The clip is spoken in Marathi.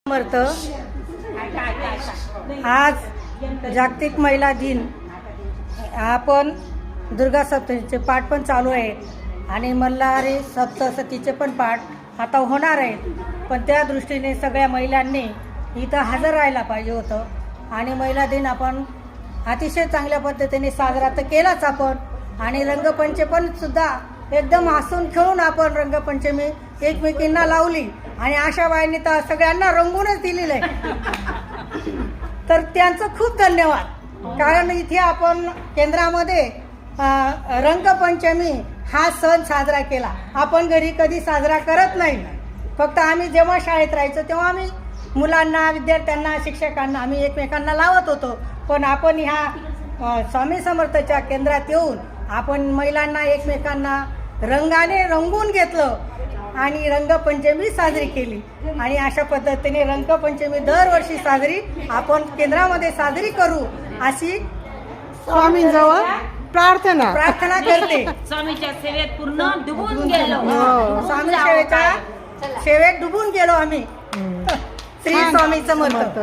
समर्थ. आज जागतिक महिला दिन. आपण दुर्गा सप्तशतीचे पाठ पण चालू आहे आणि मल्हारी सप्तशतीचे पण पाठ आता होणार आहेत. पण त्या दृष्टीने सगळ्या महिलांनी इथं हजर राहायला पाहिजे होतं आणि महिला दिन आपण अतिशय चांगल्या पद्धतीने साजरा तर केलाच आपण. आणि रंगपंचमी पण सुद्धा एकदम हसून खेळून आपण रंगपंचमी एकमेकींना लावली आणि आशाबाईंनी तर सगळ्यांना रंगूनच दिलेलं आहे. तर त्यांचं खूप धन्यवाद. कारण इथे आपण केंद्रामध्ये रंगपंचमी हा सण साजरा केला. आपण घरी कधी साजरा करत नाही. फक्त आम्ही जेव्हा शाळेत राहायचो तेव्हा आम्ही मुलांना, विद्यार्थ्यांना, शिक्षकांना आम्ही एकमेकांना लावत होतो. पण आपण ह्या स्वामी समर्थच्या केंद्रात येऊन आपण महिलांना एकमेकांना रंगाने रंगून घेतलं आणि रंगपंचमी साजरी केली. आणि अशा पद्धतीने रंगपंचमी दरवर्षी साजरी आपण केंद्रामध्ये साजरी करू अशी स्वामींजवळ प्रार्थना करते. स्वामीच्या सेवेत पूर्ण डुबून गेलो. स्वामी सेवेच्या सेवेत डुबून गेलो आम्ही. श्री स्वामी समर्थ.